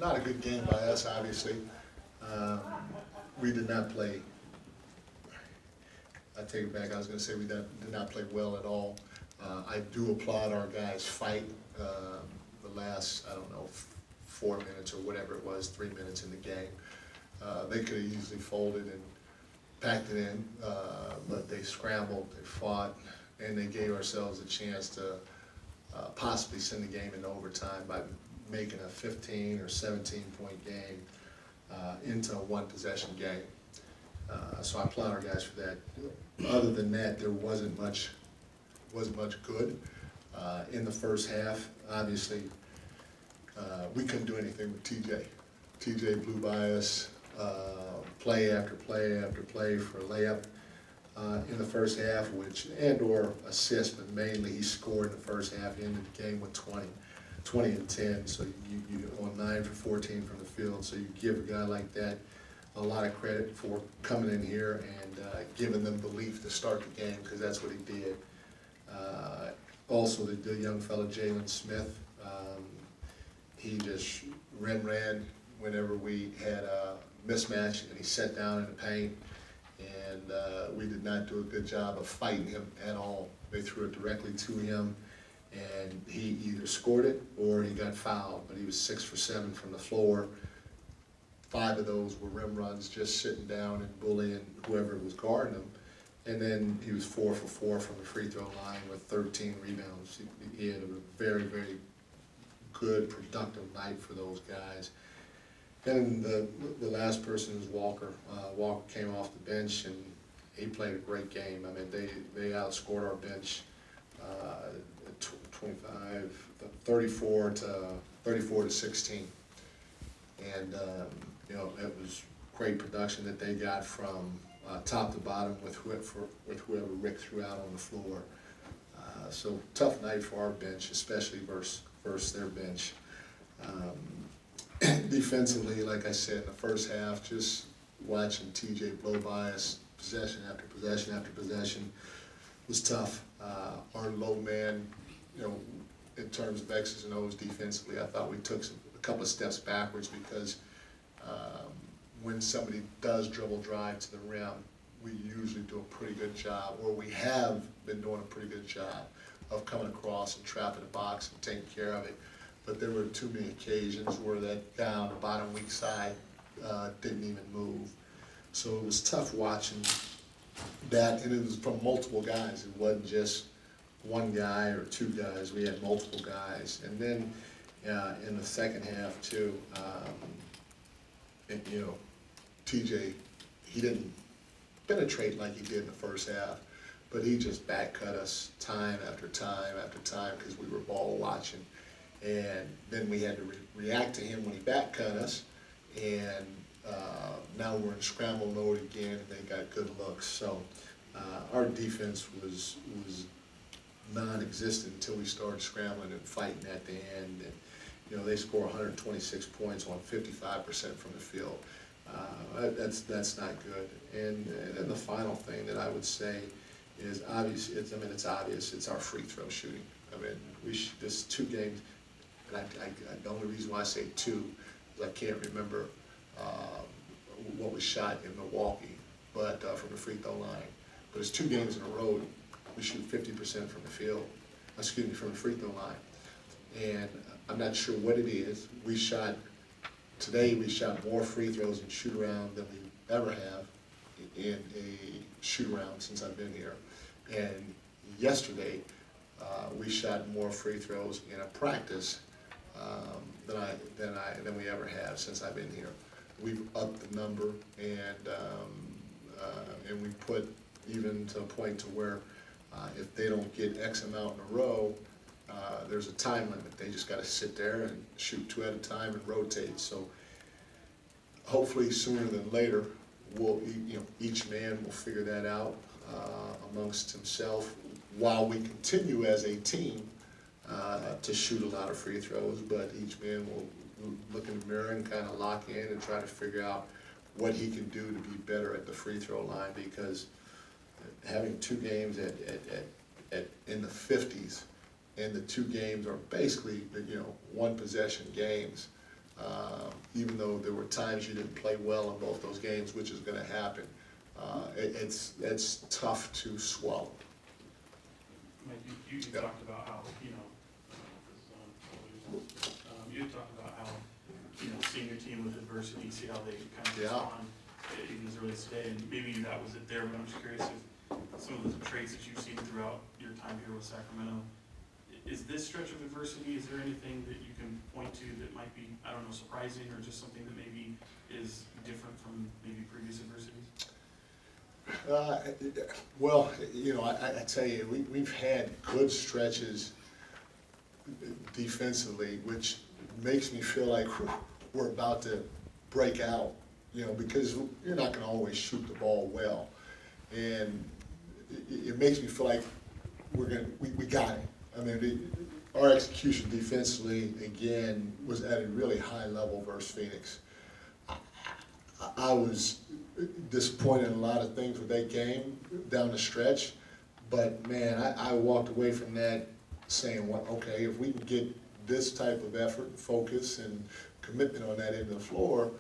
not a good game by us, obviously. We did not play, I take it back, I was going to say we did not play well at all. I do applaud our guys' fight the last, I don't know, 4 minutes or whatever it was, 3 minutes in the game. They could have easily folded and packed it in, but they scrambled, they fought, and they gave ourselves a chance to possibly send the game into overtime by making a 15 or 17-point game into a one-possession game. So I applaud our guys for that. Other than that, there wasn't much good in the first half. Obviously, we couldn't do anything with TJ. TJ blew by us play after play after play for a layup in the first half, and/or assist, but mainly he scored in the first half. He ended the game with 20 and 10, so you on 9 for 14 from the field. So you give a guy like that a lot of credit for coming in here and giving them belief to start the game, because that's what he did. Also, the young fellow Jalen Smith, he just ran whenever we had a mismatch, and he sat down in the paint, and we did not do a good job of fighting him at all. They threw it directly to him, and he either scored it or he got fouled, but he was 6 for 7 from the floor. 5 of those were rim runs, just sitting down and bullying whoever was guarding him. And then he was 4 for 4 from the free throw line with 13 rebounds. He had a very, very good, productive night for those guys. And the last person was Walker. Walker came off the bench, and he played a great game. I mean, they outscored our bench 34 to 16. And you know, it was great production that they got from top to bottom with whoever Rick threw out on the floor. So tough night for our bench, especially versus their bench. Defensively, like I said, in the first half, just watching TJ blow by us possession after possession after possession was tough. Our low man, you know, in terms of X's and O's defensively, I thought we took a couple of steps backwards, because when somebody does dribble drive to the rim, we usually do a pretty good job, or we have been doing a pretty good job of coming across and trapping the box and taking care of it. But there were too many occasions where that guy on the bottom weak side didn't even move. So it was tough watching that, and it was from multiple guys. It wasn't just one guy or two guys. We had multiple guys. And then in the second half too, and, you know, TJ, he didn't penetrate like he did in the first half, but he just back cut us time after time after time, because we were ball watching. And then we had to react to him when he back cut us, and now we're in scramble mode again, and they got good looks. So our defense was non-existent until we started scrambling and fighting at the end. And you know, they score 126 points on 55% from the field. That's not good. And then the final thing that I would say is obvious. It's obvious. It's our free throw shooting. I mean, this 2 games. And the only reason why I say 2 is I can't remember what was shot in Milwaukee, but from the free throw line. But it's 2 games in a row we shoot 50% from the field. Excuse me, from the free throw line. And I'm not sure what it is. Today we shot more free throws in shoot around than we ever have in a shoot around since I've been here. And yesterday we shot more free throws in a practice than we ever have since I've been here. We've upped the number, and we put even to a point to where if they don't get X amount in a row, there's a time limit. They just got to sit there and shoot 2 at a time and rotate. So hopefully sooner than later, each man will figure that out amongst himself, while we continue as a team to shoot a lot of free throws. But each man will look in the mirror and kind of lock in and try to figure out what he can do to be better at the free throw line, because having 2 games in the 50s, and the 2 games are basically, you know, one possession games. even though there were times you didn't play well in both those games, which is going to happen. It's tough to swallow. Mike, you talked about how, you talked about how, seeing your team with adversity, see how they kind of respond, even as early as today, and maybe that was it there, but I'm just curious if some of the traits that you've seen throughout your time here with Sacramento, is this stretch of adversity, is there anything that you can point to that might be, I don't know, surprising, or just something that maybe is different from maybe previous adversities? Well, I tell you, we've had good stretches defensively, which makes me feel like we're about to break out, because you're not going to always shoot the ball well. And it makes me feel like we got it. I mean, our execution defensively, again, was at a really high level versus Phoenix. I was disappointed in a lot of things with that game down the stretch, but man, I walked away from that saying, well, okay, if we can get this type of effort and focus and commitment on that end of the floor,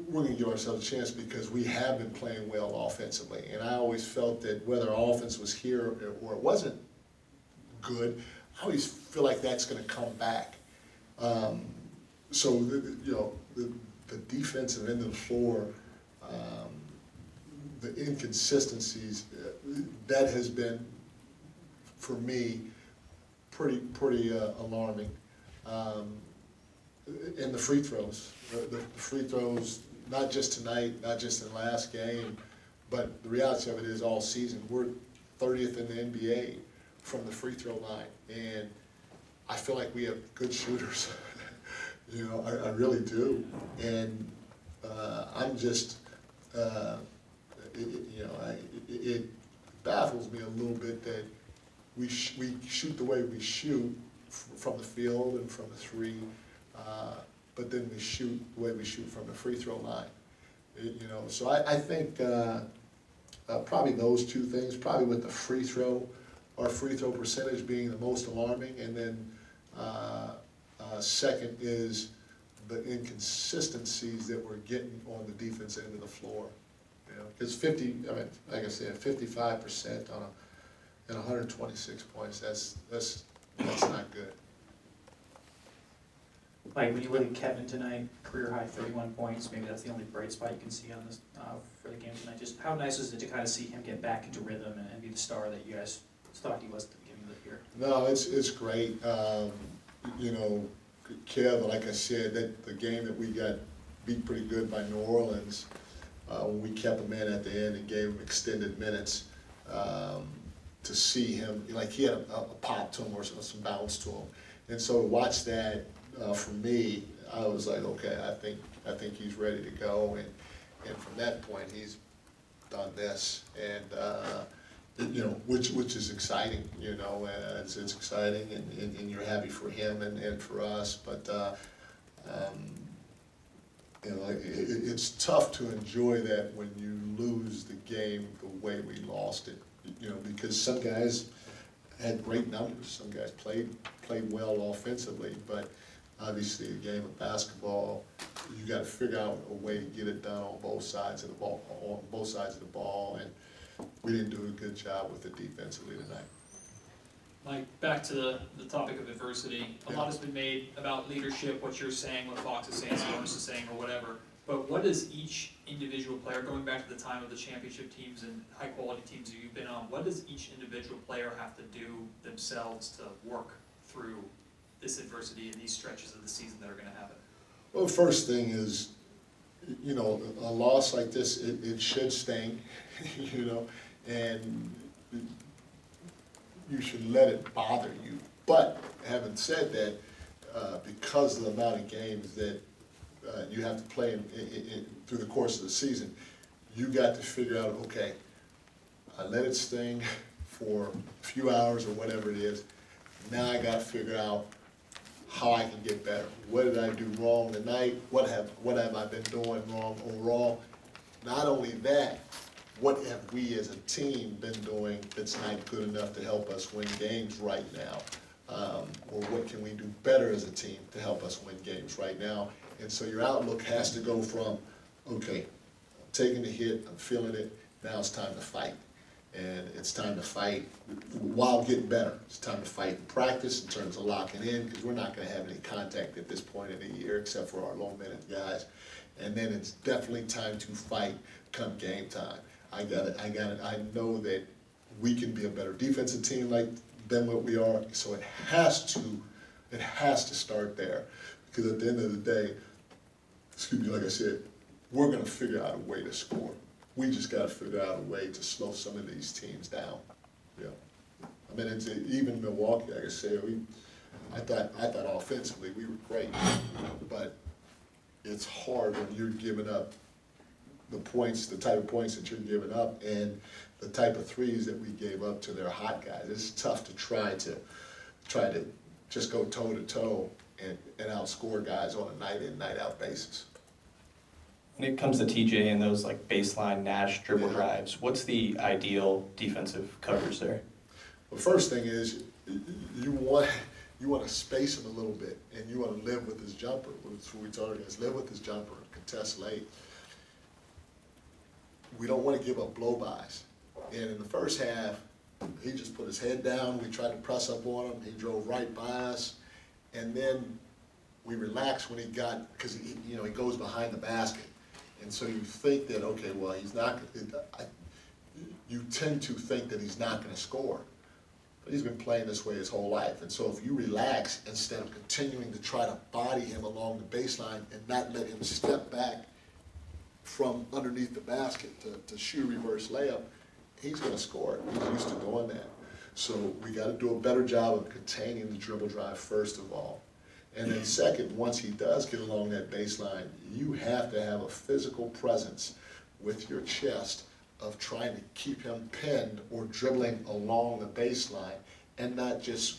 we're going to give ourselves a chance, because we have been playing well offensively. And I always felt that whether our offense was here or it wasn't good, I always feel like that's going to come back. So the defensive end of the floor, the inconsistencies, that has been, for me, pretty alarming. And the free throws, the free throws, not just tonight, not just in the last game, but the reality of it is all season. We're 30th in the NBA from the free throw line, and I feel like we have good shooters. I really do, and I'm just, it baffles me a little bit that we shoot the way we shoot from the field and from the three, but then we shoot the way we shoot from the free throw line. So I think probably those two things, probably with the free throw, our free throw percentage being the most alarming, and then second is the inconsistencies that we're getting on the defense end of the floor. Because like I said, 55% and 126 points, that's not good. Mike, when you look at Kevin tonight, career high 31 points, maybe that's the only bright spot you can see on this for the game tonight. Just how nice is it to kind of see him get back into rhythm and be the star that you guys thought he was at the beginning of the year? No, it's great. Kev, like I said, that the game that we got beat pretty good by New Orleans, when we kept him in at the end and gave him extended minutes, to see him, like he had a pop to him or some bounce to him. And so to watch that, for me, I was like, okay, I think he's ready to go. And from that point, he's done this. And which is exciting, it's exciting, and you're happy for him and for us, but it's tough to enjoy that when you lose the game the way we lost it, because some guys had great numbers, some guys played well offensively, but obviously a game of basketball, you got to figure out a way to get it done on both sides of the ball, and we didn't do a good job with it defensively tonight. Mike, back to the topic of adversity. A lot has been made about leadership, what you're saying, what Fox is saying, Sabonis is saying, or whatever. But what does each individual player, going back to the time of the championship teams and high-quality teams that you've been on, what does each individual player have to do themselves to work through this adversity and these stretches of the season that are going to happen? Well, the first thing is, a loss like this, it should sting, and you should let it bother you. But having said that, because of the amount of games that you have to play through the course of the season, you got to figure out, okay, I let it sting for a few hours or whatever it is. Now I got to figure out how I can get better. What did I do wrong tonight? What have I been doing wrong overall? Not only that, what have we as a team been doing that's not good enough to help us win games right now? Or what can we do better as a team to help us win games right now? And so your outlook has to go from, okay, I'm taking the hit, I'm feeling it, now it's time to fight. And it's time to fight while getting better. It's time to fight in practice in terms of locking in, because we're not gonna have any contact at this point in the year except for our low minute guys. And then it's definitely time to fight come game time. I know that we can be a better defensive team than what we are, so it has to start there. Because at the end of the day, excuse me, like I said, we're gonna figure out a way to score. We just gotta figure out a way to slow some of these teams down. Yeah. I mean, even Milwaukee, like I said, I thought offensively we were great, but it's hard when you're giving up the points, the type of points that you're giving up, and the type of threes that we gave up to their hot guys. It's tough to try to just go toe to toe and outscore guys on a night in, night out basis. When it comes to TJ and those like baseline Nash dribble Yeah. drives, what's the ideal defensive coverage there? The first thing is you want to space him a little bit, and you want to live with his jumper. That's what we told guys, live with his jumper, contest late. We don't want to give up blow-bys. And in the first half, he just put his head down. We tried to press up on him. He drove right by us, and then we relaxed when he got, because he goes behind the basket. And so you think that, okay, well, he's not, you tend to think that he's not gonna score. But he's been playing this way his whole life. And so if you relax, instead of continuing to try to body him along the baseline and not let him step back from underneath the basket to shoot a reverse layup, he's gonna score it. He's used to doing that. So we gotta do a better job of containing the dribble drive first of all. And then second, once he does get along that baseline, you have to have a physical presence with your chest of trying to keep him pinned or dribbling along the baseline and not just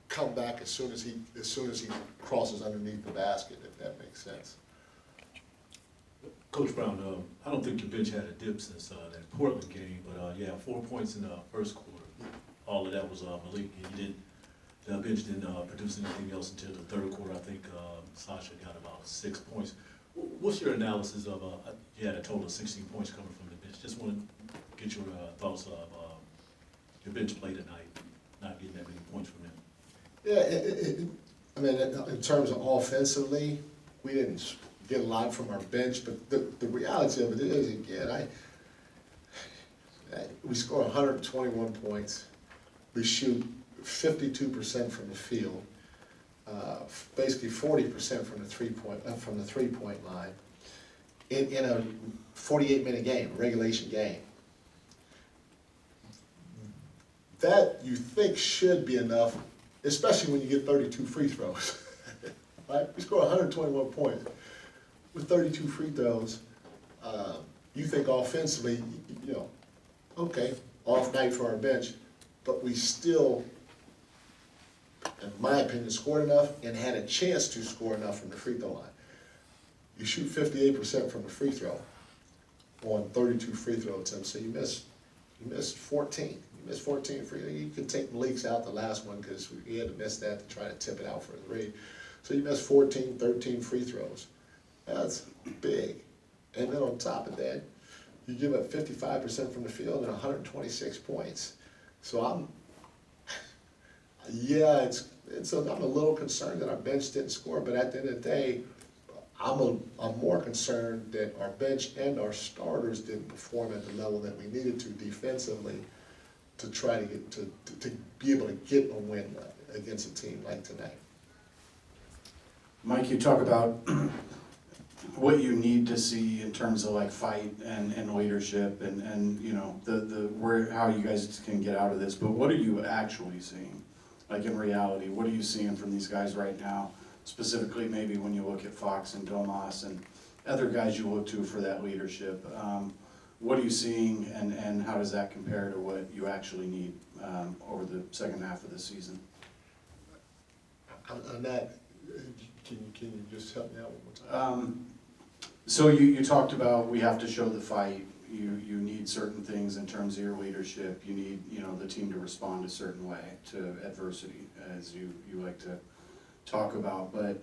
come back as soon as he crosses underneath the basket, if that makes sense. Coach Brown, I don't think your bench had a dip since that Portland game, but yeah, 4 points in the first quarter. All of that was Malik. The bench didn't produce anything else until the third quarter. I think Sasha got about 6 points. What's your analysis of, you had a total of 16 points coming from the bench. Just want to get your thoughts of your bench play tonight, not getting that many points from them. Yeah, I mean, in terms of offensively, we didn't get a lot from our bench, but the reality of it is, again, we score 121 points. We shoot 52% from the field, basically 40% from the three-point line in a 48-minute game, regulation game. That you think should be enough, especially when you get 32 free throws. Right? We score 121 points with 32 free throws. You think offensively, okay, off night for our bench, but we still, in my opinion, scored enough and had a chance to score enough from the free throw line. You shoot 58% from the free throw on 32 free throw attempts, so you missed 14. You missed 14 free throws. You could take Malik's out the last one because we had to miss that to try to tip it out for a three. So you missed 14, 13 free throws. That's big. And then on top of that, you give up 55% from the field and 126 points. So I'm a little concerned that our bench didn't score, but at the end of the day, I'm more concerned that our bench and our starters didn't perform at the level that we needed to defensively to try to get to be able to get a win against a team like tonight. Mike, you talk about what you need to see in terms of like fight and leadership and how you guys can get out of this, but what are you actually seeing? Like in reality, what are you seeing from these guys right now? Specifically maybe when you look at Fox and Domas and other guys you look to for that leadership. What are you seeing and how does that compare to what you actually need over the second half of the season? On that, can you just help me out one more time? So you talked about we have to show the fight. You need certain things in terms of your leadership. You need the team to respond a certain way to adversity, as you like to talk about. But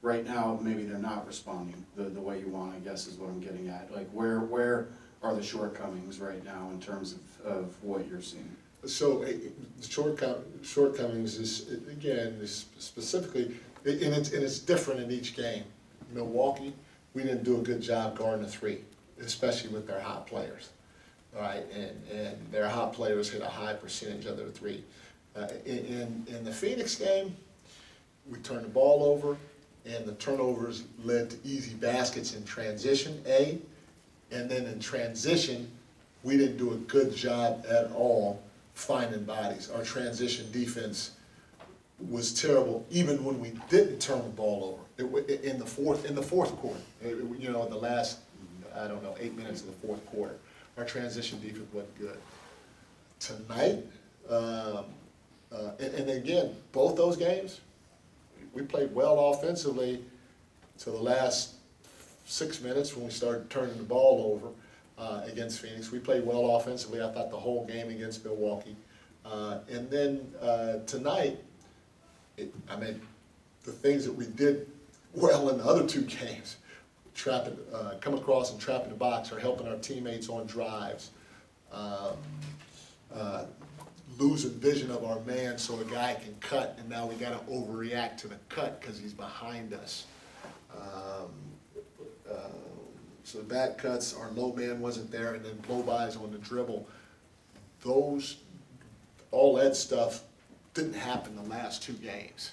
right now, maybe they're not responding the way you want, I guess is what I'm getting at. Like, where are the shortcomings right now in terms of what you're seeing? So, the shortcomings is, again, is specifically, and it's different in each game. Milwaukee, we didn't do a good job guarding the three, especially with their hot players. All right, and their hot players hit a high percentage of their three. In the Phoenix game, we turned the ball over, and the turnovers led to easy baskets in transition, and then in transition, we didn't do a good job at all finding bodies. Our transition defense was terrible, even when we didn't turn the ball over. In the fourth quarter, the last, 8 minutes of the fourth quarter, our transition defense wasn't good. Tonight, and again, both those games, we played well offensively to the last 6 minutes when we started turning the ball over against Phoenix. We played well offensively, I thought, the whole game against Milwaukee. And then tonight, the things that we did well in the other two games, come across and trapping the box, or helping our teammates on drives, losing vision of our man so a guy can cut, and now we got to overreact to the cut because he's behind us. So the back cuts, our low man wasn't there, and then blow-bys on the dribble. All that stuff didn't happen the last two games.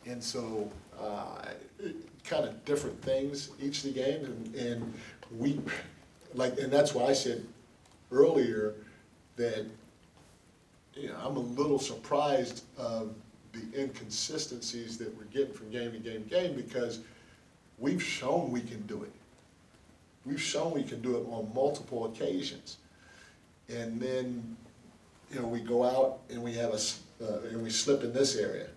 And so, kind of different things each of the games, and that's why I said earlier that, I'm a little surprised of the inconsistencies that we're getting from game to game to game, because we've shown we can do it. We've shown we can do it on multiple occasions. And then, we go out and we have and we slip in this area.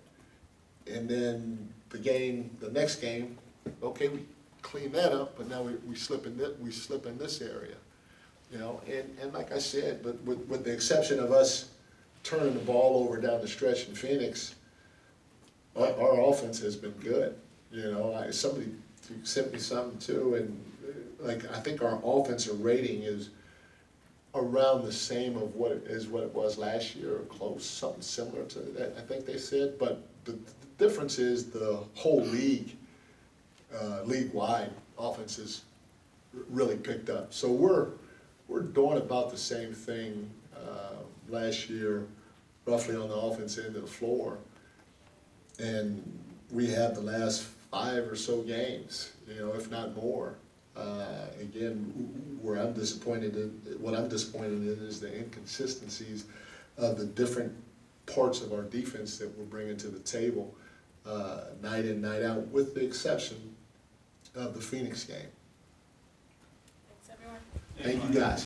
And then the next game, okay, we clean that up, but now we slip in this area. And like I said, but with the exception of us turning the ball over down the stretch in Phoenix, our offense has been good. Somebody sent me something too, and I think our offensive rating is around the same of what it was last year, or close, something similar to that, I think they said. But the difference is the whole league-wide offense has really picked up. So we're doing about the same thing last year, roughly, on the offense end of the floor. And we have the last 5 or so games, if not more. Again, what I'm disappointed in is the inconsistencies of the different parts of our defense that we're bringing to the table, night in, night out, with the exception of the Phoenix game. Thanks, everyone. Thank you, guys.